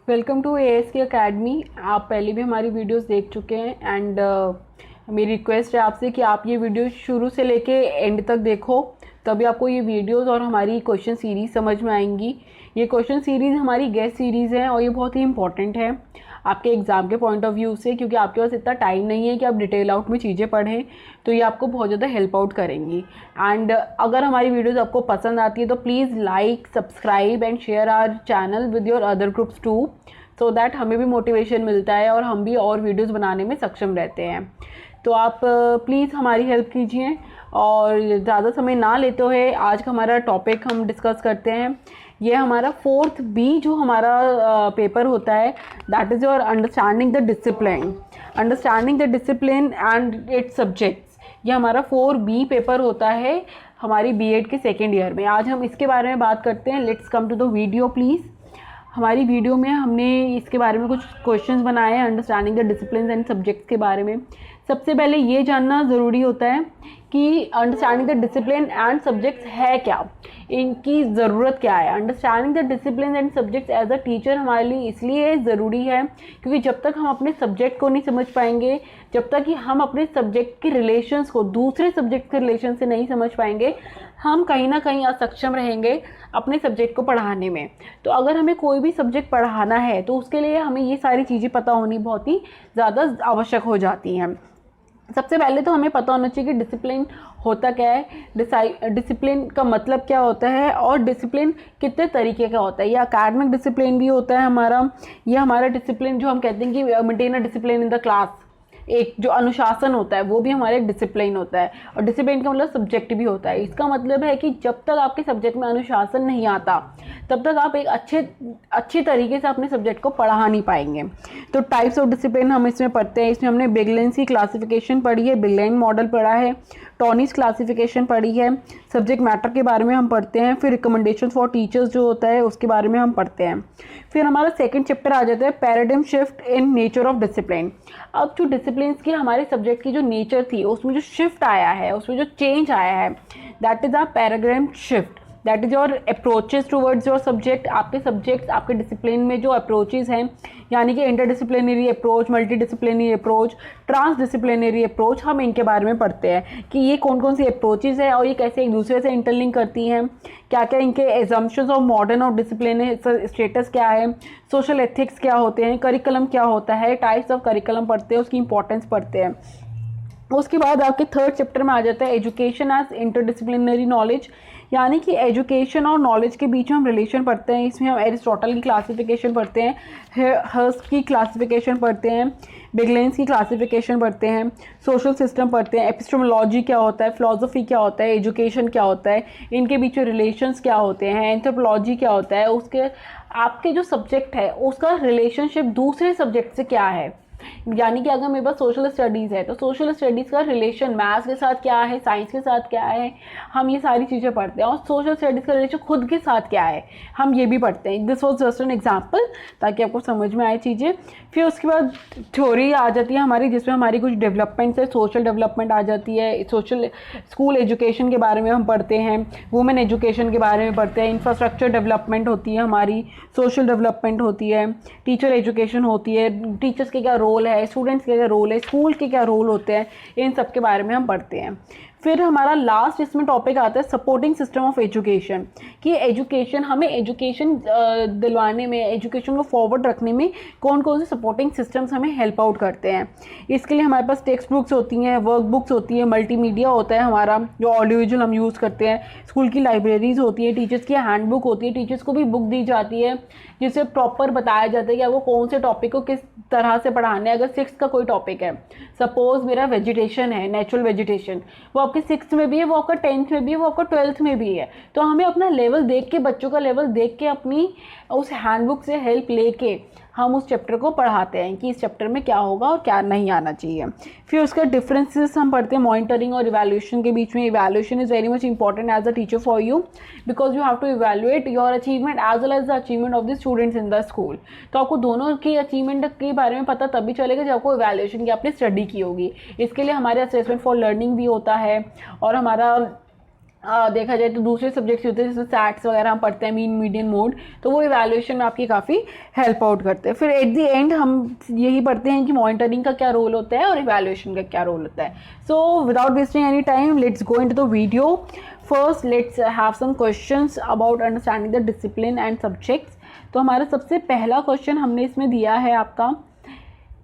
Welcome to ASK academy. आप पहले भी हमारी वीडियोस देख चुके हैं एंड मेरी रिक्वेस्ट है आपसे कि आप ये वीडियो शुरू से लेके एंड तक देखो, तभी आपको ये वीडियोस और हमारी क्वेश्चन सीरीज़ समझ में आएंगी। ये क्वेश्चन सीरीज़ हमारी गेस्ट सीरीज़ है और ये बहुत ही इंपॉर्टेंट है आपके एग्ज़ाम के पॉइंट ऑफ व्यू से, क्योंकि आपके पास इतना टाइम नहीं है कि आप डिटेल आउट में चीज़ें पढ़ें, तो ये आपको बहुत ज़्यादा हेल्प आउट करेंगी। एंड अगर हमारी वीडियोस आपको पसंद आती है तो please like, subscribe and share our channel with your other groups too, so that हमें भी मोटिवेशन मिलता है और हम भी और वीडियोस बनाने में सक्षम रहते हैं। तो आप प्लीज़ हमारी हेल्प कीजिए और ज़्यादा समय ना लेते हुए आज का हमारा टॉपिक हम डिस्कस करते हैं। ये हमारा 4th B जो हमारा पेपर होता है, that is your understanding the discipline and it's subjects. ये हमारा 4B पेपर होता है हमारी B.Ed के सेकेंड ईयर में। आज हम इसके बारे में बात करते हैं। Let's come to the video please. हमारी वीडियो में हमने इसके बारे में कुछ क्वेश्चंस बनाए हैं understanding the discipline and subjects के बारे में। सबसे पहले ये जानना ज़रूरी होता है कि understanding the discipline and subjects है क्या, इनकी ज़रूरत क्या है। Understanding the discipline and subjects as a teacher हमारे लिए इसलिए ज़रूरी है क्योंकि जब तक हम अपने सब्जेक्ट को नहीं समझ पाएंगे, जब तक कि हम अपने सब्जेक्ट के रिलेशंस को दूसरे सब्जेक्ट के रिलेशन से नहीं समझ पाएंगे, हम कहीं ना कहीं असक्षम रहेंगे अपने सब्जेक्ट को पढ़ाने में। तो अगर हमें कोई भी सब्जेक्ट पढ़ाना है तो उसके लिए हमें ये सारी चीज़ें पता होनी बहुत ही ज़्यादा आवश्यक हो जाती हैं। सबसे पहले तो हमें पता होना चाहिए कि डिसिप्लिन होता क्या है, डिसिप्लिन का मतलब क्या होता है और डिसिप्लिन कितने तरीके का होता है। ये अकेडमिक डिसिप्लिन भी होता है हमारा, ये हमारा डिसिप्लिन जो हम कहते हैं कि maintain a discipline in the class, एक जो अनुशासन होता है वो भी हमारे एक डिसिप्लिन होता है। और डिसिप्लिन का मतलब सब्जेक्ट भी होता है। इसका मतलब है कि जब तक आपके सब्जेक्ट में अनुशासन नहीं आता तब तक आप एक अच्छे तरीके से अपने सब्जेक्ट को पढ़ा नहीं पाएंगे। तो टाइप्स ऑफ डिसिप्लिन हम इसमें पढ़ते हैं। इसमें हमने बिगलेंस की क्लासिफिकेशन पढ़ी है, बिगलेन मॉडल पढ़ा है, टॉनिस क्लासिफिकेशन पढ़ी है, सब्जेक्ट मैटर के बारे में हम पढ़ते हैं, फिर रिकमेंडेशन फॉर टीचर्स जो होता है उसके बारे में हम पढ़ते हैं। फिर हमारा सेकंड चैप्टर आ जाता है paradigm shift in nature of discipline. अब जो डिसिप्लिन की हमारे सब्जेक्ट की जो नेचर थी उसमें जो शिफ्ट आया है, उसमें जो चेंज आया है, that is a paradigm shift. That is your approaches towards your subject. आपके सब्जेक्ट आपके डिसिप्लिन में जो अप्रोचेज हैं, यानी कि interdisciplinary approach, multidisciplinary approach, transdisciplinary approach, हम इनके बारे में पढ़ते हैं कि ये कौन कौन सी अप्रोचेज है और ये कैसे एक दूसरे से इंटरलिंक करती हैं, क्या क्या इनके एजम्पशंस ऑफ मॉडर्न और डिसिप्लिन स्टेटस क्या है, सोशल एथिक्स क्या होते हैं, करिकुलम क्या होता है, टाइप्स ऑफ करिकुलम पढ़ते हैं, उसकी इंपॉर्टेंस पढ़ते हैं। उसके बाद आपके थर्ड चैप्टर में आ जाता है एजुकेशन एज इंटरडिसिप्लिनरी नॉलेज, यानी कि एजुकेशन और नॉलेज के बीच में हम रिलेशन पढ़ते हैं। इसमें हम एरिस्टोटल की क्लासिफिकेशन पढ़ते हैं, हर्स्ट की क्लासिफिकेशन पढ़ते हैं, बिगलेंस की क्लासिफिकेशन पढ़ते हैं, सोशल सिस्टम पढ़ते हैं, एपिस्टेमोलॉजी क्या होता है, फिलॉसफी क्या होता है, एजुकेशन क्या होता है, इनके बीच में रिलेशंस क्या होते हैं, एंथ्रोपोलॉजी क्या होता है, उसके आपके जो सब्जेक्ट है उसका रिलेशनशिप दूसरे सब्जेक्ट से क्या है। यानी कि अगर मेरे पास सोशल स्टडीज़ है तो सोशल स्टडीज़ का रिलेशन मैथ्स के साथ क्या है, साइंस के साथ क्या है, हम ये सारी चीज़ें पढ़ते हैं। और सोशल स्टडीज़ का रिलेशन खुद के साथ क्या है, हम ये भी पढ़ते हैं। This was just an example ताकि आपको समझ में आए चीज़ें। फिर उसके बाद थ्योरी आ जाती है हमारी, जिसमें हमारी कुछ डेवलपमेंट्स है, सोशल डेवलपमेंट आ जाती है, सोशल स्कूल एजुकेशन के बारे में हम पढ़ते हैं, वुमेन एजुकेशन के बारे में पढ़ते हैं, इंफ्रास्ट्रक्चर डेवलपमेंट होती है हमारी, सोशल डेवलपमेंट होती है, टीचर एजुकेशन होती है, टीचर्स के क्या रोल है, स्टूडेंट्स के क्या रोल है, स्कूल के क्या रोल होते हैं, इन सब के बारे में हम पढ़ते हैं। फिर हमारा लास्ट इसमें टॉपिक आता है सपोर्टिंग सिस्टम ऑफ एजुकेशन, कि एजुकेशन हमें एजुकेशन दिलवाने में, एजुकेशन को फॉरवर्ड रखने में कौन कौन से सपोर्टिंग सिस्टम्स हमें हेल्प आउट करते हैं। इसके लिए हमारे पास टेक्स्ट बुक्स होती हैं, वर्क बुक्स होती है, मल्टीमीडिया होता है हमारा जो ऑडियो विजुअल हम यूज़ करते हैं, स्कूल की लाइब्रेरीज होती है, टीचर्स की हैंड बुक होती है, टीचर्स को भी बुक दी जाती है जिससे प्रॉपर बताया जाता है कि वो कौन से टॉपिक को किस तरह से पढ़ाना है। अगर 6th का कोई टॉपिक है, सपोज मेरा वेजिटेशन है, नेचुरल वेजिटेशन, वो आपके 6th में भी है, वो आपका 10th में भी है, वो आपका 12th में भी है, तो हमें अपना लेवल देख के, बच्चों का लेवल देख के, अपनी उस हैंडबुक से हेल्प लेके हम उस चैप्टर को पढ़ाते हैं कि इस चैप्टर में क्या होगा और क्या नहीं आना चाहिए। फिर उसका डिफरेंसेस हम पढ़ते हैं मॉनिटरिंग और इवैल्यूएशन के बीच में। Evaluation is very much important as a teacher for you, because you have to evaluate your achievement as well as the achievement of the students in the school. तो आपको दोनों की अचीवमेंट के बारे में पता तभी चलेगा जब आपको इवैल्यूएशन की आपने स्टडी की होगी। इसके लिए हमारे असेसमेंट फॉर लर्निंग भी होता है और हमारा देखा जाए तो दूसरे सब्जेक्ट्स होते हैं जैसे सैट्स वगैरह हम पढ़ते हैं, मीन मीडियन मोड, तो वो इवैल्यूएशन में आपकी काफ़ी हेल्प आउट करते हैं। फिर एट द एंड हम यही पढ़ते हैं कि मॉनिटरिंग का क्या रोल होता है और इवैल्यूएशन का क्या रोल होता है। So without wasting any time let's go into the video. First let's have some questions about understanding the discipline and subjects. तो हमारा सबसे पहला क्वेश्चन हमने इसमें दिया है आपका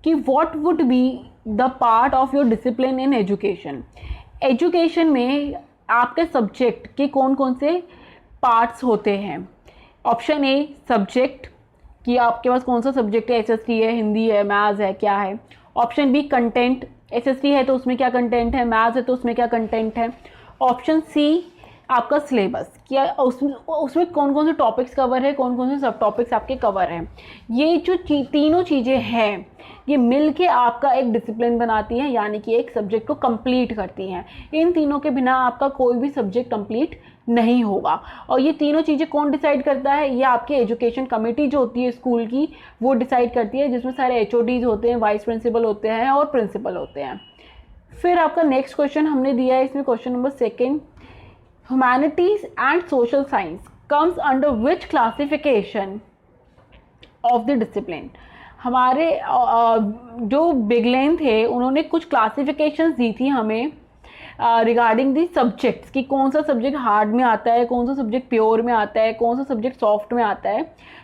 कि what would be the part of your discipline in education. Education में आपके सब्जेक्ट के कौन कौन से पार्ट्स होते हैं। ऑप्शन ए सब्जेक्ट, कि आपके पास कौन सा सब्जेक्ट है, एसएसटी है, हिंदी है, मैथ्स है, क्या है। ऑप्शन बी कंटेंट, एसएसटी है तो उसमें क्या कंटेंट है, मैथ्स है तो उसमें क्या कंटेंट है। ऑप्शन सी आपका सिलेबस, क्या उसमें कौन कौन से टॉपिक्स कवर है, कौन कौन से सब टॉपिक्स आपके कवर हैं। ये जो तीनों चीज़ें हैं ये मिल के आपका एक डिसिप्लिन बनाती हैं, यानी कि एक सब्जेक्ट को कंप्लीट करती हैं। इन तीनों के बिना आपका कोई भी सब्जेक्ट कंप्लीट नहीं होगा। और ये तीनों चीज़ें कौन डिसाइड करता है, ये आपकी एजुकेशन कमेटी जो होती है स्कूल की वो डिसाइड करती है, जिसमें सारे HODs होते हैं, वाइस प्रिंसिपल होते हैं और प्रिंसिपल होते हैं। फिर आपका नेक्स्ट क्वेश्चन हमने दिया है इसमें, question number 2, humanities and social science comes under which classification of the discipline. हमारे जो बिगलेन थे उन्होंने कुछ क्लासिफिकेशंस दी थी हमें रिगार्डिंग दी सब्जेक्ट्स, कि कौन सा सब्जेक्ट हार्ड में आता है, कौन सा सब्जेक्ट प्योर में आता है, कौन सा सब्जेक्ट सॉफ्ट में आता है।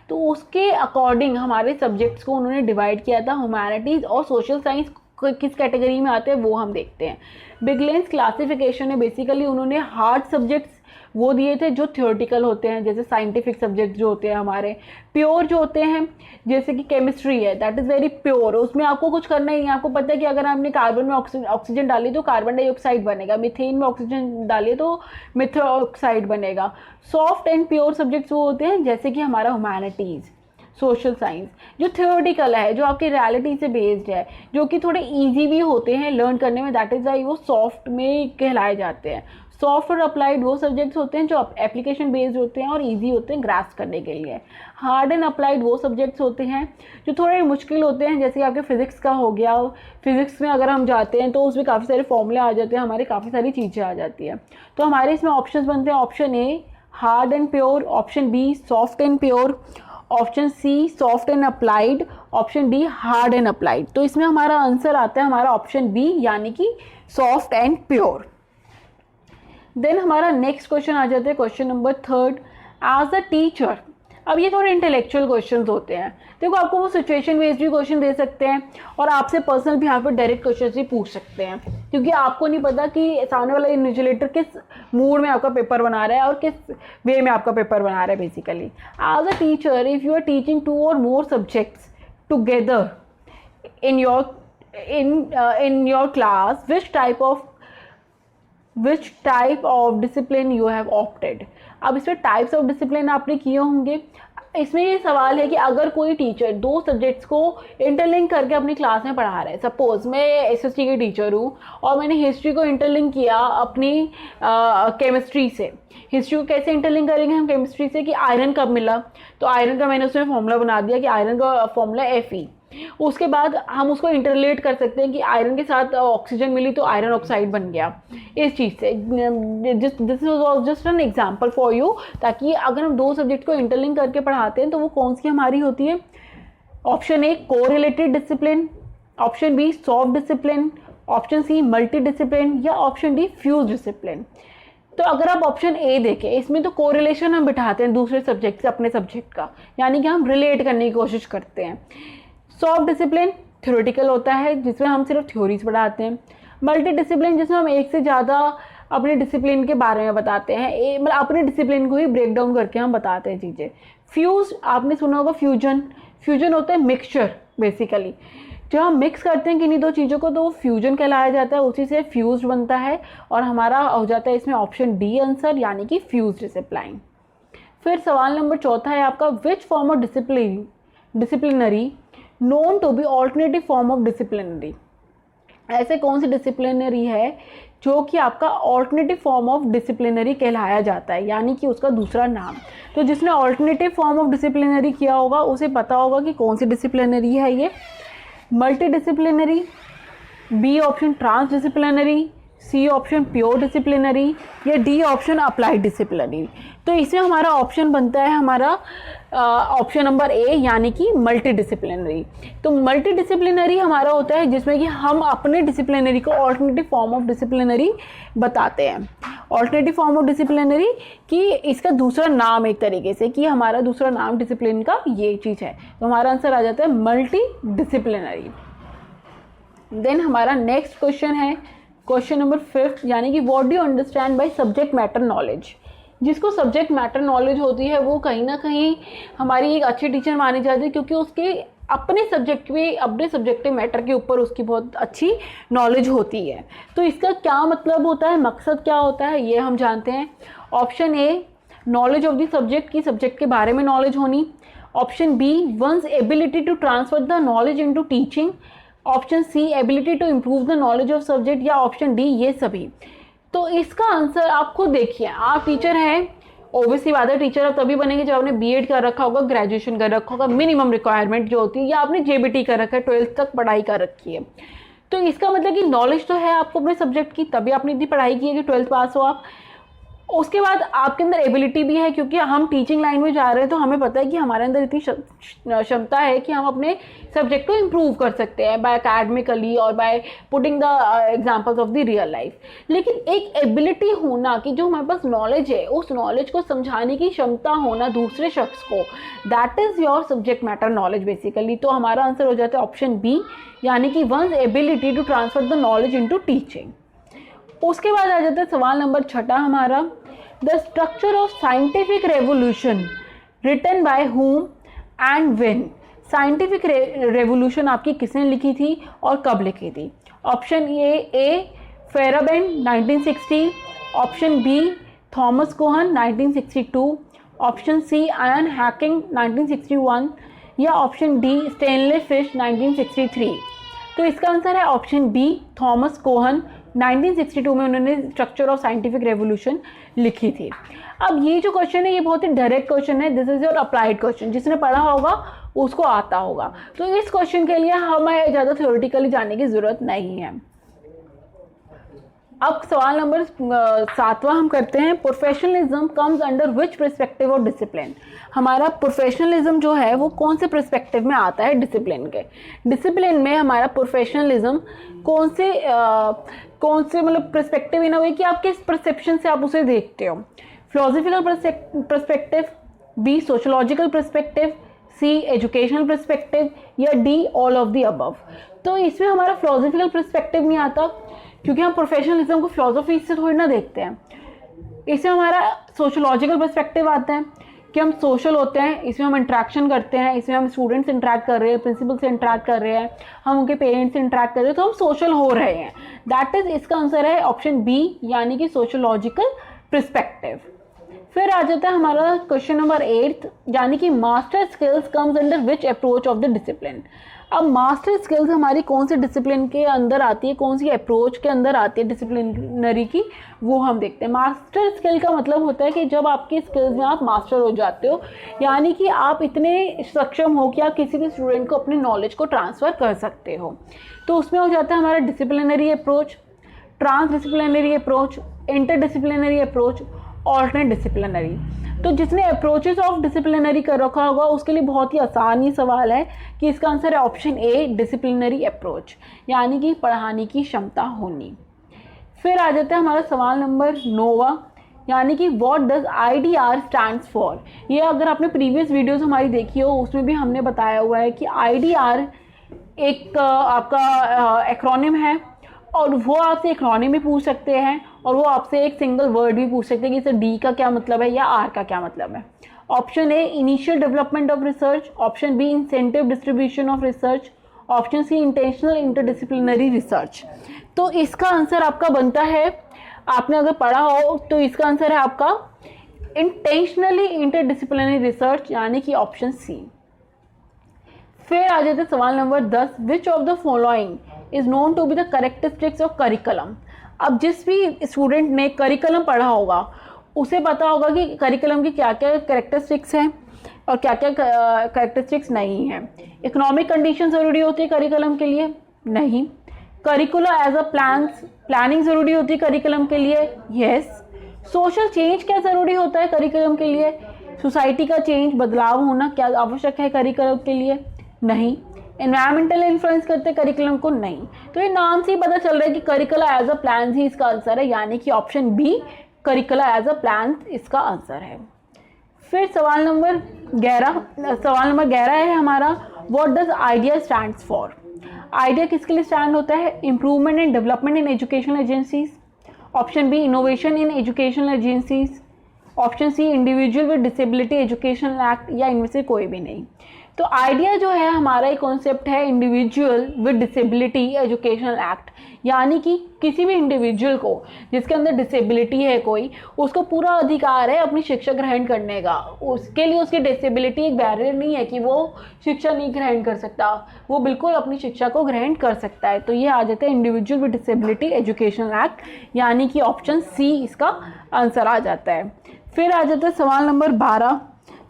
तो उसके अकॉर्डिंग हमारे सब्जेक्ट्स को उन्होंने डिवाइड किया था। ह्यूमैनिटीज़ और सोशल साइंस किस कैटेगरी में आते हैं वो हम देखते हैं। बिगलेन्स क्लासिफिकेशन है बेसिकली उन्होंने हार्ड सब्जेक्ट्स वो दिए थे जो थियोरेटिकल होते हैं, जैसे साइंटिफिक सब्जेक्ट जो होते हैं हमारे। प्योर जो होते हैं जैसे कि केमिस्ट्री है, दैट इज़ वेरी प्योर, उसमें आपको कुछ करना ही नहीं। आपको पता है कि अगर आपने कार्बन में ऑक्सीजन डाली तो कार्बन डाइऑक्साइड बनेगा, मीथेन में ऑक्सीजन डालिए तो मिथेन ऑक्साइड बनेगा। सॉफ्ट एंड प्योर सब्जेक्ट्स वो होते हैं जैसे कि हमारा ह्यूमैनिटीज़, सोशल साइंस जो थियोरेटिकल है, जो आपकी रियलिटी से बेस्ड है, जो कि थोड़े इजी भी होते हैं लर्न करने में, दैट इज़ वाई वो सॉफ्ट में कहलाए जाते हैं। सॉफ्ट और अप्लाइड वो सब्जेक्ट्स होते हैं जो एप्लीकेशन बेस्ड होते हैं और इजी होते हैं ग्रास्प करने के लिए। हार्ड एंड अप्लाइड वो सब्जेक्ट्स होते हैं जो थोड़े मुश्किल होते हैं, जैसे आपके फिजिक्स का हो गया। फिजिक्स में अगर हम जाते हैं तो उसमें काफ़ी सारे फॉर्मूले आ जाते हैं, हमारी काफ़ी सारी चीज़ें आ जाती हैं। तो हमारे इसमें ऑप्शन बनते हैं, option A hard and pure, option B soft and pure, option C soft and applied, option D hard and applied. तो इसमें हमारा आंसर आता है हमारा ऑप्शन बी, यानी कि सॉफ्ट एंड प्योर। देन हमारा नेक्स्ट क्वेश्चन आ जाता है question number 3, as a teacher. अब ये थोड़े इंटेलेक्चुअल क्वेश्चंस होते हैं। देखो आपको वो सिचुएशन बेस्ड भी क्वेश्चन दे सकते हैं और आपसे पर्सनल भी यहाँ पर डायरेक्ट क्वेश्चन भी पूछ सकते हैं, क्योंकि आपको नहीं पता कि सामने वाला इन्विजिलेटर किस मूड में आपका पेपर बना रहा है और किस वे में आपका पेपर बना रहा है। Basically as a teacher if you are teaching 2 or more subjects together in your class, which type of discipline you have opted। अब इसमें टाइप्स ऑफ डिसिप्लिन आपने किए होंगे। इसमें ये सवाल है कि अगर कोई टीचर 2 सब्जेक्ट्स को इंटरलिंक करके अपनी क्लास में पढ़ा रहा है, सपोज मैं एसएसटी की टीचर हूँ और मैंने हिस्ट्री को इंटरलिंक किया अपनी केमिस्ट्री से। हिस्ट्री को कैसे इंटरलिंक करेंगे हम केमिस्ट्री से, कि आयरन कब मिला, तो आयरन का मैंने उसमें फॉर्मूला बना दिया कि आयरन का फॉर्मूला Fe। उसके बाद हम उसको इंटरलेट कर सकते हैं कि आयरन के साथ ऑक्सीजन मिली तो आयरन ऑक्साइड बन गया इस चीज़ से। This was just an example for you, ताकि अगर हम 2 सब्जेक्ट को इंटरलिंक करके पढ़ाते हैं तो वो कौन सी हमारी होती है। Option A correlated discipline, option B soft discipline, option C multi discipline या ऑप्शन डी फ्यूज डिसिप्लिन। तो अगर आप ऑप्शन ए देखें, इसमें तो कोरिलेशन हम बिठाते हैं दूसरे सब्जेक्ट से अपने सब्जेक्ट का, यानी कि हम रिलेट करने की कोशिश करते हैं। सॉफ्ट डिसिप्लिन थ्योरेटिकल होता है जिसमें हम सिर्फ थ्योरीज पढ़ाते हैं। मल्टी डिसिप्लिन जिसमें हम एक से ज़्यादा अपने डिसिप्लिन के बारे में बताते हैं, मतलब अपने डिसिप्लिन को ही ब्रेक डाउन करके हम बताते हैं चीज़ें। फ्यूज आपने सुना होगा, फ्यूजन होता है मिक्सचर। बेसिकली जब हम मिक्स करते हैं किन्हीं 2 चीज़ों को तो वो फ्यूजन कहलाया जाता है, उसी से फ्यूज बनता है और हमारा हो जाता है इसमें ऑप्शन डी आंसर, यानी कि फ्यूज डिसिप्लिन। फिर सवाल नंबर 4 है आपका, which form of disciplinary known to be alternative form of disciplinary. ऐसे कौन सी डिसिप्लिनरी है जो कि आपका ऑल्टरनेटिव फॉर्म ऑफ डिसिप्लिनरी कहलाया जाता है, यानी कि उसका दूसरा नाम। तो जिसने ऑल्टरनेटिव फॉर्म ऑफ डिसिप्लिनरी किया होगा उसे पता होगा कि कौन सी डिसिप्लिनरी है ये। Multidisciplinary, B option transdisciplinary, C option pure disciplinary, या डी ऑप्शन अप्लाइड डिसिप्लिनरी। तो इसमें हमारा ऑप्शन बनता है हमारा ऑप्शन नंबर ए, यानी कि मल्टी डिसिप्लिनरी। तो मल्टी डिसिप्लिनरी हमारा होता है जिसमें कि हम अपने डिसिप्लिनरी को ऑल्टरनेटिव फॉर्म ऑफ डिसिप्लिनरी बताते हैं। ऑल्टरनेटिव फॉर्म ऑफ डिसिप्लिनरी कि इसका दूसरा नाम, एक तरीके से कि हमारा दूसरा नाम डिसिप्लिन का ये चीज़ है। तो हमारा आंसर आ जाता है मल्टी डिसिप्लिनरी। देन हमारा नेक्स्ट क्वेश्चन है क्वेश्चन नंबर 5, यानी कि what do you understand by subject matter knowledge. जिसको सब्जेक्ट मैटर नॉलेज होती है वो कहीं ना कहीं हमारी एक अच्छी टीचर मानी जाती है, क्योंकि उसके अपने सब्जेक्टिव मैटर के ऊपर उसकी बहुत अच्छी नॉलेज होती है। तो इसका क्या मतलब होता है, मकसद क्या होता है, ये हम जानते हैं। Option A, knowledge of the subject, की सब्जेक्ट के बारे में नॉलेज होनी। Option B, one's ability to transfer the knowledge into teaching. Option C, ability to improve the knowledge of subject, या ऑप्शन डी ये सभी। तो इसका आंसर आप खुद देखिए। आप टीचर हैं, ओबियसली बात है, टीचर आप तभी बनेंगे जब आपने बीएड कर रखा होगा, ग्रेजुएशन कर रखा होगा, मिनिमम रिक्वायरमेंट जो होती है, या आपने जेबीटी कर रखा है, 12th तक पढ़ाई कर रखी है। तो इसका मतलब कि नॉलेज तो है आपको अपने सब्जेक्ट की, तभी आपने इतनी पढ़ाई की है कि 12th पास हो आप। उसके बाद आपके अंदर एबिलिटी भी है, क्योंकि हम टीचिंग लाइन में जा रहे हैं तो हमें पता है कि हमारे अंदर इतनी क्षमता है कि हम अपने सब्जेक्ट को इम्प्रूव कर सकते हैं बाय अकेडमिकली और by putting the examples of the real life. लेकिन एक एबिलिटी होना कि जो हमारे पास नॉलेज है, उस नॉलेज को समझाने की क्षमता होना दूसरे शख्स को, that is your subject matter knowledge basically. तो हमारा आंसर हो जाता है ऑप्शन बी, यानी कि one's ability to transfer the knowledge into teaching. उसके बाद आ जाता है सवाल नंबर 6 हमारा, the structure of scientific revolution written by whom and when. Scientific revolution आपकी किसने लिखी थी और कब लिखी थी। Option A Feyerabend 1960, option B Thomas Kuhn 1962, option C Ian Hacking 1961, या ऑप्शन डी स्टेनले फिश 1963। तो इसका आंसर है ऑप्शन बी, थॉमस कोहन। 1962 में उन्होंने स्ट्रक्चर ऑफ साइंटिफिक रेवोल्यूशन लिखी थी। अब ये जो क्वेश्चन है ये बहुत ही डायरेक्ट क्वेश्चन है, this is your applied question, जिसने पढ़ा होगा उसको आता होगा। तो इस क्वेश्चन के लिए हमें ज़्यादा थ्योरेटिकली जाने की ज़रूरत नहीं है। अब सवाल नंबर 7 हम करते हैं, professionalism comes under which perspective of discipline. हमारा प्रोफेशनलिज्म जो है वो कौन से परस्पेक्टिव में आता है डिसिप्लिन के। डिसिप्लिन में हमारा प्रोफेशनलिज्म कौन से मतलब परस्पेक्टिव इन अ वे कि आप किस परसेप्शन से आप उसे देखते हो। Philosophical perspective, B sociological perspective, C educational perspective, या D all of the above. तो इसमें हमारा फिलोसफिकल परस्पेक्टिव नहीं आता, क्योंकि हम प्रोफेशनलिज्म को फिलोसफी से थोड़ी ना देखते हैं। इसमें हमारा सोशोलॉजिकल पर्सपेक्टिव आता है कि हम सोशल होते हैं, इसमें हम इंटरेक्शन करते हैं, इसमें हम स्टूडेंट से इंटरेक्ट कर रहे हैं, प्रिंसिपल से इंटरेक्ट कर रहे हैं, हम उनके पेरेंट्स से इंटरेक्ट कर रहे हैं, तो हम सोशल हो रहे हैं। दैट इज, इसका आंसर है ऑप्शन बी, यानी कि सोशोलॉजिकल पर्सपेक्टिव। फिर आ जाता है हमारा क्वेश्चन नंबर 8, यानी कि master skills comes under which approach of the discipline. अब मास्टर स्किल्स हमारी कौन से डिसिप्लिन के अंदर आती है, कौन सी अप्रोच के अंदर आती है डिसिप्लिनरी की, वो हम देखते हैं। मास्टर स्किल का मतलब होता है कि जब आपकी स्किल्स में आप मास्टर हो जाते हो, यानी कि आप इतने सक्षम हो कि आप किसी भी स्टूडेंट को अपनी नॉलेज को ट्रांसफ़र कर सकते हो। तो उसमें हो जाता है हमारा disciplinary approach, transdisciplinary approach, interdisciplinary approach, alternate disciplinary. तो जिसने अप्रोचेस ऑफ डिसिप्लिनरी कर रखा होगा उसके लिए बहुत ही आसान ही सवाल है कि इसका आंसर है ऑप्शन ए, डिसिप्लिनरी अप्रोच, यानी कि पढ़ाने की क्षमता होनी। फिर आ जाता है हमारा सवाल नंबर 9, यानी कि what does IDR stands for. ये अगर आपने प्रीवियस वीडियोस हमारी देखी हो उसमें भी हमने बताया हुआ है कि IDR एक आपका एक्रोनिम है, और वो आपसे एक्रोनिम भी पूछ सकते हैं और वो आपसे एक सिंगल वर्ड भी पूछ सकते हैं कि इसे डी का क्या मतलब है या आर का क्या मतलब है। Option A initial development of research, option B incentive distribution of research, option C intentional interdisciplinary research. तो इसका आंसर आपका बनता है, आपने अगर पढ़ा हो तो इसका आंसर है आपका इंटेंशनली इंटरडिसिप्लिनरी रिसर्च, यानी कि ऑप्शन सी। फिर आ जाते सवाल number 10, which of the following is known to be the characteristics of curriculum. अब जिस भी स्टूडेंट ने करिकुलम पढ़ा होगा उसे पता होगा कि करिकुलम की क्या क्या करेक्टरिस्टिक्स हैं और क्या क्या करेक्टरिस्टिक्स नहीं है। इकोनॉमिक कंडीशन ज़रूरी होती है करिकुलम के लिए? नहीं। करिकुलर एज अ प्लानिंग ज़रूरी होती है करिकुलम के लिए, यस। सोशल चेंज क्या ज़रूरी होता है करिकुलम के लिए, सोसाइटी का चेंज, बदलाव होना क्या आवश्यक है करिकुलम के लिए, नहीं। एनवायरमेंटल इन्फ्लुएंस करते करिकुलम को, नहीं। तो ये नाम से ही पता चल रहा है कि करिकुलर एज अ प्लान ही इसका आंसर है, यानी कि option B curricular as a plan इसका आंसर है। फिर सवाल नंबर 11 है हमारा, what does IDEA stands for. IDEA किसके लिए स्टैंड होता है, improvement and development in educational agencies, option B innovation in educational agencies, option C individual with disability education act, या इनमें से कोई भी नहीं। तो आइडिया जो है हमारा एक कॉन्सेप्ट है individual with disability educational act, यानी कि किसी भी इंडिविजुअल को जिसके अंदर डिसेबिलिटी है कोई, उसको पूरा अधिकार है अपनी शिक्षा ग्रहण करने का। उसके लिए उसकी डिसेबिलिटी एक बैरियर नहीं है कि वो शिक्षा नहीं ग्रहण कर सकता, वो बिल्कुल अपनी शिक्षा को ग्रहण कर सकता है। तो ये आ जाता है individual with disability educational act, यानी कि ऑप्शन सी इसका आंसर आ जाता है। फिर आ जाता है सवाल नंबर 12।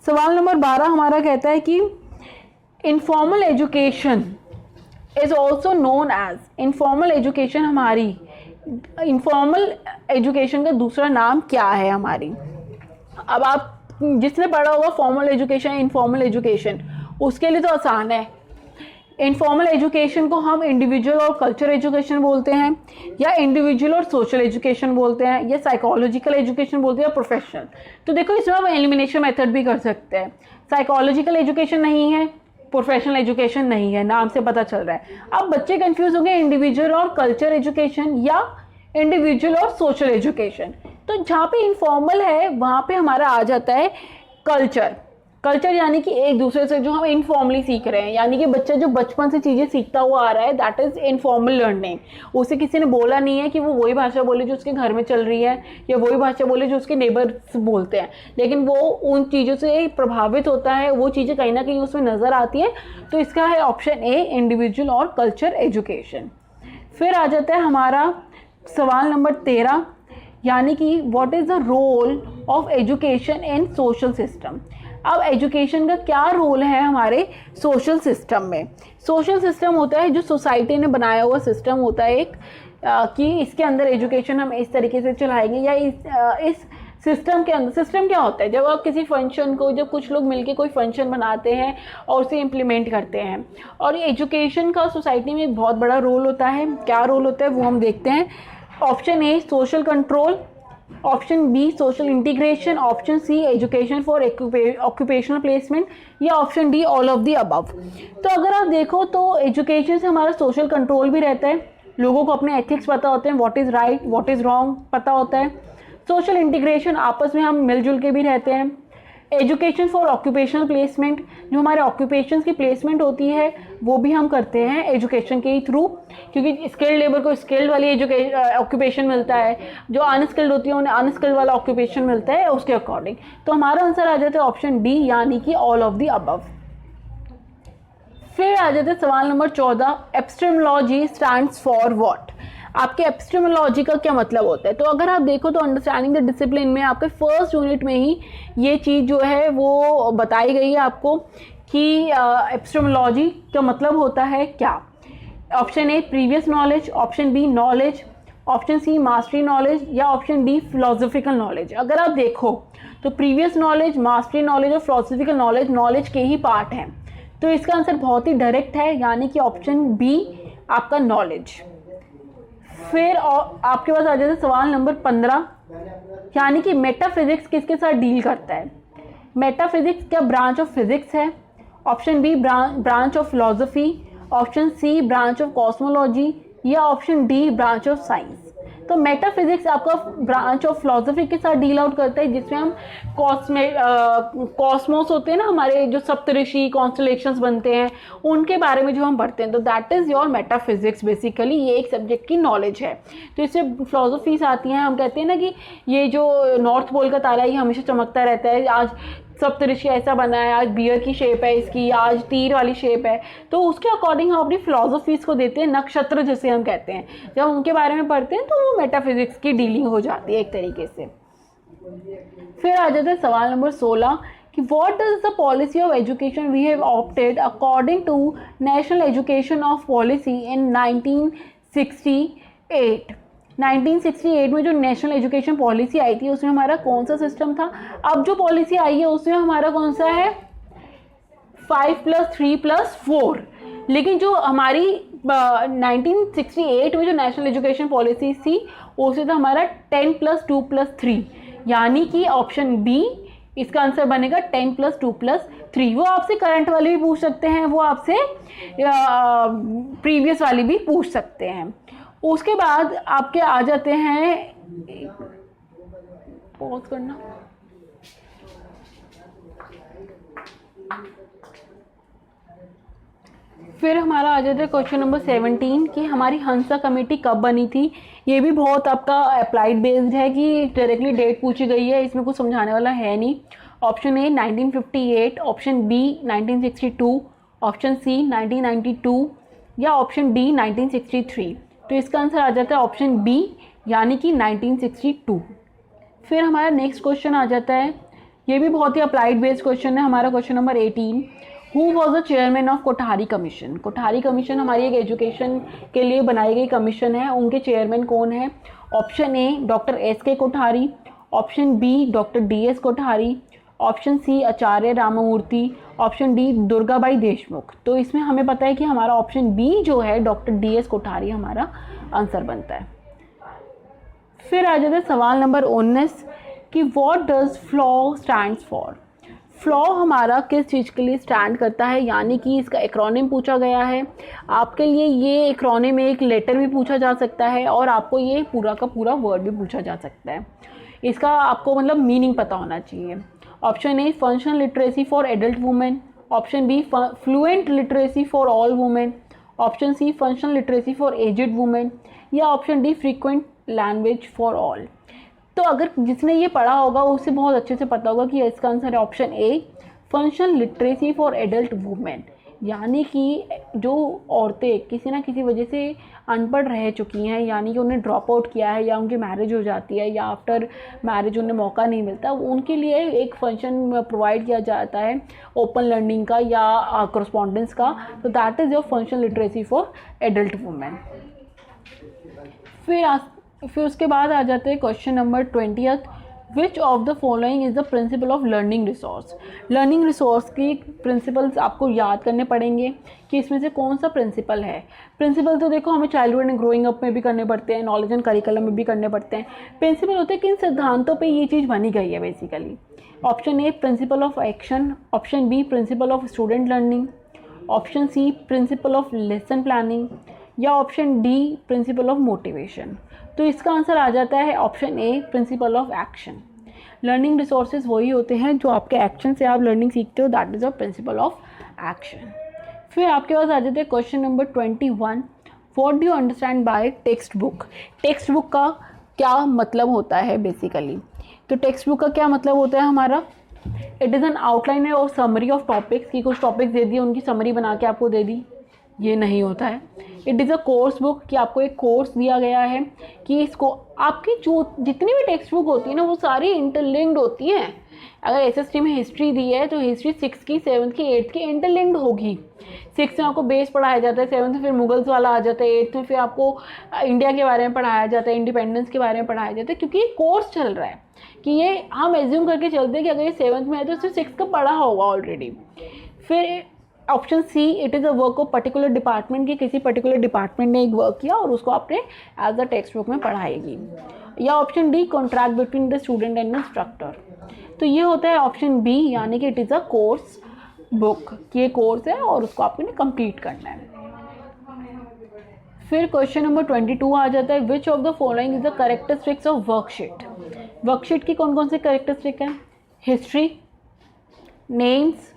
सवाल नंबर 12 हमारा कहता है कि informal education is also known as, informal education हमारी, इनफॉर्मल एजुकेशन का दूसरा नाम क्या है हमारी। अब आप जिसने पढ़ा होगा फॉर्मल एजुकेशन, इनफॉर्मल एजुकेशन, उसके लिए तो आसान है। इनफॉर्मल एजुकेशन को हम इंडिविजुअल और कल्चर एजुकेशन बोलते हैं, या इंडिविजुअल और सोशल एजुकेशन बोलते हैं, या साइकोलॉजिकल एजुकेशन बोलते हैं, या प्रोफेशनल। तो देखो इसमें हम एलिमिनेशन मेथड भी कर सकते हैं। साइकोलॉजिकल एजुकेशन नहीं है, प्रोफेशनल एजुकेशन नहीं है, नाम से पता चल रहा है। अब बच्चे कंफ्यूज हो गए इंडिविजुअल और कल्चर एजुकेशन या इंडिविजुअल और सोशल एजुकेशन। तो जहाँ पे इनफॉर्मल है वहाँ पे हमारा आ जाता है कल्चर। कल्चर यानी कि एक दूसरे से जो हम इनफॉर्मली सीख रहे हैं, यानी कि बच्चा जो बचपन से चीज़ें सीखता हुआ आ रहा है, दैट इज़ इनफॉर्मल लर्निंग। उसे किसी ने बोला नहीं है कि वो वही भाषा बोले जो उसके घर में चल रही है, या वही भाषा बोले जो उसके नेबर्स बोलते हैं, लेकिन वो उन चीज़ों से प्रभावित होता है, वो चीज़ें कहीं ना कहीं उसमें नज़र आती हैं। तो इसका है ऑप्शन ए इंडिविजुअल और कल्चर एजुकेशन। फिर आ जाता है हमारा सवाल नंबर 13, यानी कि what is the role of education in social system. अब एजुकेशन का क्या रोल है हमारे सोशल सिस्टम में। सोशल सिस्टम होता है जो सोसाइटी ने बनाया हुआ सिस्टम होता है एक, कि इसके अंदर एजुकेशन हम इस तरीके से चलाएंगे, या इस सिस्टम के अंदर। सिस्टम क्या होता है, जब आप किसी फंक्शन को, जब कुछ लोग मिलके कोई फंक्शन बनाते हैं और उसे इम्प्लीमेंट करते हैं, और एजुकेशन का सोसाइटी में एक बहुत बड़ा रोल होता है। क्या रोल होता है वो हम देखते हैं। Option A social control, option B social integration, option C education for occupational placement, या option D all of the above. तो अगर आप देखो तो एजुकेशन से हमारा सोशल कंट्रोल भी रहता है, लोगों को अपने एथिक्स पता होते हैं, what is right what is wrong पता होता है। सोशल इंटीग्रेशन, आपस में हम मिलजुल के भी रहते हैं। एजुकेशन फॉर ऑक्यूपेशनल प्लेसमेंट, जो हमारे ऑक्यूपेशन की प्लेसमेंट होती है वो भी हम करते हैं एजुकेशन के थ्रू, क्योंकि स्किल्ड लेबर को स्किल्ड वाली ऑक्यूपेशन मिलता है, जो अनस्किल्ड होती है उन्हें अनस्किल्ड वाला ऑक्यूपेशन मिलता है उसके अकॉर्डिंग। तो हमारा आंसर आ जाता है ऑप्शन डी, यानी कि ऑल ऑफ द अबव। फिर आ जाते हैं सवाल number 14, epistemology stands for what. आपके एपिस्टेमोलॉजी का क्या मतलब होता है। तो अगर आप देखो तो अंडरस्टैंडिंग द डिसिप्लिन में आपके फर्स्ट यूनिट में ही ये चीज़ जो है वो बताई गई है आपको कि एपिस्टेमोलॉजी का मतलब होता है क्या। Option A previous knowledge, option B knowledge, option C mastery knowledge, या ऑप्शन डी फिलोसफिकल नॉलेज। अगर आप देखो तो प्रीवियस नॉलेज, मास्टरी नॉलेज और फिलोसफिकल नॉलेज नॉलेज के ही पार्ट हैं। तो इसका आंसर बहुत ही डायरेक्ट है, यानी कि ऑप्शन बी आपका नॉलेज। फिर आपके पास आ जाता है सवाल नंबर 15, यानी कि मेटाफिजिक्स किसके साथ डील करता है। मेटाफिजिक्स क्या ब्रांच ऑफ फिजिक्स है। Option B branch of philosophy, option C branch of cosmology, या option D branch of science. तो मेटाफिजिक्स आपका ब्रांच ऑफ फिलोसफी के साथ डील आउट करता है, जिसमें हम कॉस्मोस होते हैं ना, हमारे जो सप्तऋषि कॉन्स्टलेशंस बनते हैं उनके बारे में जो हम पढ़ते हैं, तो that is your metaphysics. Basically ये एक सब्जेक्ट की नॉलेज है। तो इससे फिलोसफीज आती हैं, हम कहते हैं ना कि ये जो नॉर्थ पोल का तारा है ये हमेशा चमकता रहता है, आज सप्तऋषि ऐसा बना है, आज बियर की शेप है इसकी, आज तीर वाली शेप है। तो उसके अकॉर्डिंग हम अपनी फिलोसफीज को देते हैं, नक्षत्र जैसे हम कहते हैं, जब उनके बारे में पढ़ते हैं तो वो मेटाफिजिक्स की डीलिंग हो जाती है एक तरीके से। फिर आ जाता है सवाल नंबर 16 कि what does the policy of education we have opted according to national education of policy in 19 1968 में जो नेशनल एजुकेशन पॉलिसी आई थी उसमें हमारा कौन सा सिस्टम था? अब जो पॉलिसी आई है उसमें हमारा कौन सा है? 5+3+4। लेकिन जो हमारी 1968 में जो नेशनल एजुकेशन पॉलिसी थी उसमें था हमारा 10+2+3, यानी कि ऑप्शन बी इसका आंसर बनेगा 10+2+3। वो आपसे करंट वाले भी पूछ सकते हैं, वो आपसे प्रीवियस वाली भी पूछ सकते हैं। उसके बाद आपके आ जाते हैं, पॉज करना, फिर हमारा आ जाता है क्वेश्चन नंबर 17 कि हमारी हंसा कमेटी कब बनी थी। ये भी बहुत आपका अप्लाइड बेस्ड है कि डायरेक्टली डेट पूछी गई है, इसमें कुछ समझाने वाला है नहीं। Option A 1958, option B 1962, option C 1992 या ऑप्शन डी 1963। तो इसका आंसर आ जाता है ऑप्शन बी, यानी कि 1962। फिर हमारा नेक्स्ट क्वेश्चन आ जाता है, ये भी बहुत ही अप्लाइड बेस्ड क्वेश्चन है, हमारा question number 18। Who was the chairman of Kothari commission? Kothari commission हमारी एक एजुकेशन के लिए बनाई गई कमीशन है, उनके चेयरमैन कौन है? Option A doctor S K. Kothari, option B doctor D S. Kothari, option C Acharya Ramamurthy, option D Durgabai Deshmukh. तो इसमें हमें पता है कि हमारा ऑप्शन बी जो है डॉक्टर डी.एस. कोठारी हमारा आंसर बनता है। फिर आ जाता है सवाल नंबर 19 कि what does flaw stands for? Flaw हमारा किस चीज़ के लिए स्टैंड करता है, यानी कि इसका एक्रोनिम पूछा गया है। आपके लिए ये एक्रोनिम में एक लेटर भी पूछा जा सकता है और आपको ये पूरा का पूरा वर्ड भी पूछा जा सकता है। इसका आपको मतलब मीनिंग पता होना चाहिए। Option A functional literacy for adult women, option B fluent literacy for all women, option C functional literacy for aged women या option D frequent language for all. तो अगर जिसने ये पढ़ा होगा उसे बहुत अच्छे से पता होगा कि इसका आंसर है option A functional literacy for adult women, यानी कि जो औरतें किसी ना किसी वजह से अनपढ़ रह चुकी हैं, यानी कि उन्हें ड्रॉप आउट किया है या उनकी मैरिज हो जाती है या आफ्टर मैरिज उन्हें मौका नहीं मिलता, उनके लिए एक फंक्शन प्रोवाइड किया जाता है ओपन लर्निंग का या करस्पॉन्डेंस का। तो that is your functional literacy for adult women. फिर उसके बाद आ जाते हैं question number 20। Which of the following is the principle of learning resource? Learning resource की प्रिंसिपल्स आपको याद करने पड़ेंगे कि इसमें से कौन सा प्रिंसिपल है। प्रिंसिपल तो देखो हमें चाइल्डहुड एंड ग्रोइंग अप में भी करने पड़ते हैं, नॉलेज एंड करिकुलम में भी करने पड़ते हैं। प्रिंसिपल होते हैं किन सिद्धांतों पे ये चीज़ बनी गई है basically. Option A principle of action, option B principle of student learning, option C principle of lesson planning या option D principle of motivation. तो इसका आंसर आ जाता है option A principle of action. Learning resources वही होते हैं जो आपके एक्शन से आप लर्निंग सीखते हो, that is a principal of action. फिर आपके पास आ जाते हैं question number 21। What do you understand by text book? Text book का क्या मतलब होता है बेसिकली? तो टेक्स्ट बुक का क्या मतलब होता है हमारा? इट इज़ एन आउटलाइन और समरी ऑफ टॉपिक्स, की कुछ टॉपिक्स दे दिए उनकी समरी बना के आपको दे दी, ये नहीं होता है। It is a course book, कि आपको एक कोर्स दिया गया है कि इसको आपकी जो जितनी भी टेक्स्ट बुक होती है ना वो सारी इंटरलिंक्ड होती हैं। अगर एसएसटी में हिस्ट्री दी है तो हिस्ट्री 6th की 7th की 8th की इंटरलिंक्ड होगी। 6th में आपको बेस पढ़ाया जाता है, 7th में फिर मुगल्स वाला आ जाता है, 8th में फिर आपको इंडिया के बारे में पढ़ाया जाता है, इंडिपेंडेंस के बारे में पढ़ाया जाता है, क्योंकि ये कोर्स चल रहा है कि ये हम एज्यूम करके चलते हैं कि अगर ये 7th में है तो इससे 6th का पढ़ा होगा ऑलरेडी। फिर option see it is a work of particular department, की किसी पर्टिकुलर डिपार्टमेंट ने एक वर्क किया और उसको आपने एज अ टेक्स्ट बुक में पढ़ाएगी। या option D contract between the student and instructor. तो ये होता है ऑप्शन बी, यानी कि it is a course book, कि ये कोर्स है और उसको आपने कंप्लीट करना है। फिर क्वेश्चन नंबर 22 आ जाता है, विच of the following is the characteristics of worksheet? Worksheet की कौन कौन सी कैरेक्टरिस्टिक है? हिस्ट्री, नेम्स,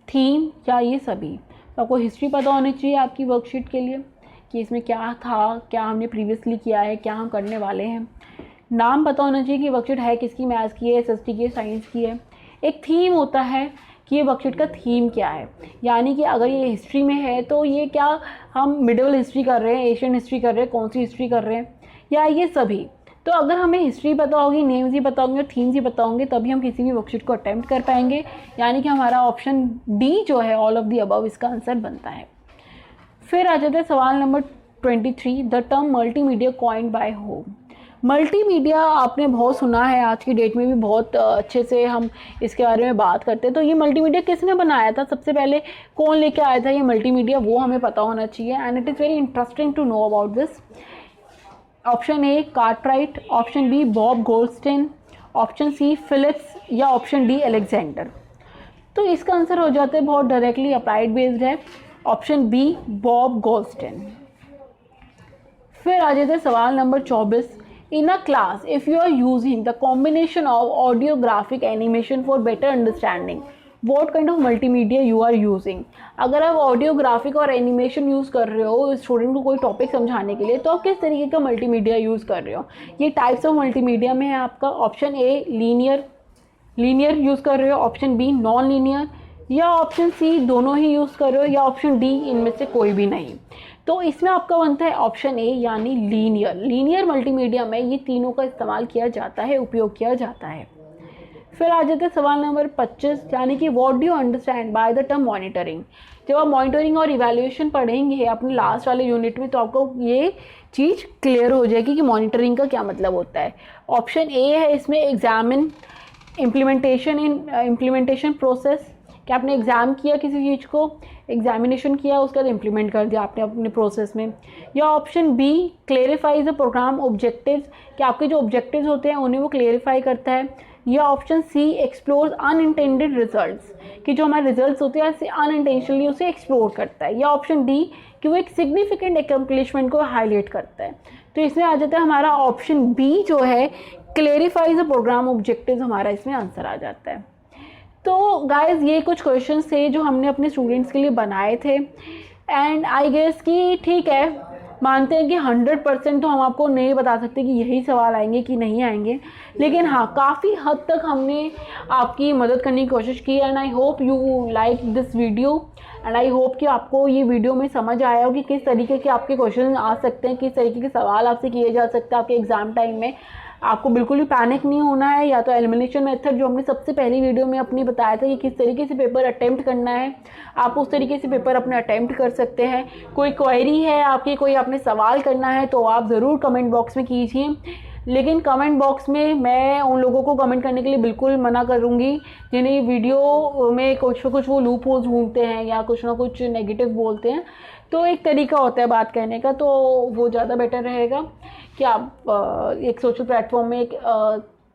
थीम या ये सभी? तो आपको हिस्ट्री पता होनी चाहिए आपकी वर्कशीट के लिए कि इसमें क्या था, क्या हमने प्रीवियसली किया है, क्या हम करने वाले हैं। नाम पता होना चाहिए कि वर्कशीट है किसकी, मैथ्स की है, एसएसटी की है, साइंस की है। एक थीम होता है कि ये वर्कशीट का थीम क्या है, यानी कि अगर ये हिस्ट्री में है तो ये क्या हम मिडिवल हिस्ट्री कर रहे हैं, एशियन हिस्ट्री कर रहे हैं, कौन सी हिस्ट्री कर रहे हैं, या ये सभी। तो अगर हमें हिस्ट्री पता होगी, नेम्स ही पता होंगे और थीम्स ही पता होंगे, तभी हम किसी भी वर्कशीट को अटेम्प्ट कर पाएंगे, यानी कि हमारा ऑप्शन डी जो है ऑल ऑफ दी अबव इसका आंसर बनता है। फिर आ जाता है सवाल number 23 the term multimedia coined bye home. Multimedia आपने बहुत सुना है, आज की डेट में भी बहुत अच्छे से हम इसके बारे में बात करते हैं। तो ये मल्टीमीडिया किसने बनाया था, सबसे पहले कौन लेके आया था ये मल्टीमीडिया, वो हमें पता होना चाहिए। And it is very interesting to know about this. Option A Cartwright, option B Bob Goldstein, option C Phillips या ऑप्शन डी अलेक्जेंडर। तो इसका आंसर हो जाता है बहुत डायरेक्टली अप्लाइड बेस्ड है, ऑप्शन बी बॉब गोल्डस्टीन। फिर आ जाते हैं सवाल नंबर 24। In a class if you are using the combination of audiographic animation for better understanding what kind of multimedia you are using. अगर आप ऑडियोग्राफिक और एनिमेशन यूज़ कर रहे हो स्टूडेंट को कोई टॉपिक समझाने के लिए, तो आप किस तरीके का मल्टीमीडिया यूज़ कर रहे हो। ये टाइप्स ऑफ मल्टीमीडिया में है आपका ऑप्शन ए लीनियर यूज़ कर रहे हो, ऑप्शन बी नॉन लीनियर, या ऑप्शन सी दोनों ही यूज़ कर रहे हो, या ऑप्शन डी इनमें से कोई भी नहीं। तो इसमें आपका बनता है ऑप्शन ए यानी लीनियर मल्टीमीडिया में ये तीनों का इस्तेमाल किया जाता है, उपयोग किया जाता है। फिर आ जाते हैं सवाल नंबर 25 यानी कि what do you understand by the term monitoring. जब आप मॉनिटरिंग और इवैल्यूएशन पढ़ेंगे अपने लास्ट वाले यूनिट में तो आपको ये चीज़ क्लियर हो जाएगी कि मॉनिटरिंग का क्या मतलब होता है। ऑप्शन ए है इसमें एग्जामिन, इम्प्लीमेंटेशन प्रोसेस, कि आपने एग्ज़ाम किया किसी चीज़ को, एग्जामिनेशन किया उसके बाद इम्प्लीमेंट कर दिया आपने अपने प्रोसेस में। या option B clarify the program objectives, कि आपके जो ऑब्जेक्टिव्स होते हैं उन्हें वो क्लेरिफाई करता है। या option C explore unintended results, कि जो हमारे रिजल्ट्स होते हैं ऐसे अनइंटेंशनली उसे एक्सप्लोर करता है। या ऑप्शन डी कि वो एक सिग्निफिकेंट एकम्प्लिशमेंट को हाईलाइट करता है। तो इसमें आ जाता है हमारा ऑप्शन बी जो है क्लेरिफाई द प्रोग्राम ऑब्जेक्टिव्स, हमारा इसमें आंसर आ जाता है। तो गाइज ये कुछ क्वेश्चंस थे जो हमने अपने स्टूडेंट्स के लिए बनाए थे। एंड आई गेस कि ठीक है, मानते हैं कि 100% तो हम आपको नहीं बता सकते कि यही सवाल आएंगे कि नहीं आएंगे, लेकिन हाँ काफ़ी हद तक हमने आपकी मदद करने की कोशिश की। And I hope you like this video and I hope कि आपको ये वीडियो में समझ आया हो कि किस तरीके के आपके क्वेश्चन आ सकते हैं, किस तरीके के सवाल आपसे किए जा सकते हैं आपके एग्ज़ाम टाइम में। आपको बिल्कुल भी पैनिक नहीं होना है। या तो एलिमिनेशन मेथड जो हमने सबसे पहली वीडियो में अपनी बताया था कि किस तरीके से पेपर अटेम्प्ट करना है, आप उस तरीके से पेपर अपने अटेम्प्ट कर सकते हैं। कोई क्वेरी है आपकी, कोई आपने सवाल करना है तो आप ज़रूर कमेंट बॉक्स में कीजिए। लेकिन कमेंट बॉक्स में मैं उन लोगों को कमेंट करने के लिए बिल्कुल मना करूँगी जिन्हें वीडियो में कुछ ना कुछ वो लूप होल्स ढूंढते हैं या कुछ ना कुछ नेगेटिव बोलते हैं। तो एक तरीका होता है बात कहने का, तो वो ज़्यादा बेटर रहेगा कि आप एक सोशल प्लेटफॉर्म में एक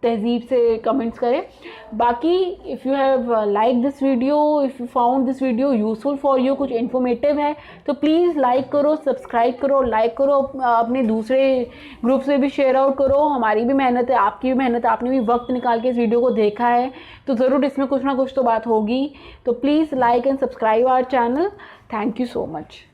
तहजीब से कमेंट्स करें। बाकी if you have like this video, if you found this video useful for you, कुछ इन्फॉर्मेटिव है तो प्लीज़ लाइक करो, सब्सक्राइब करो, लाइक करो, अपने दूसरे ग्रुप्स में भी शेयर आउट करो। हमारी भी मेहनत है, आपकी भी मेहनत है, आपने भी वक्त निकाल के इस वीडियो को देखा है तो ज़रूर इसमें कुछ ना कुछ तो बात होगी। तो please like and subscribe our channel. Thank you so much.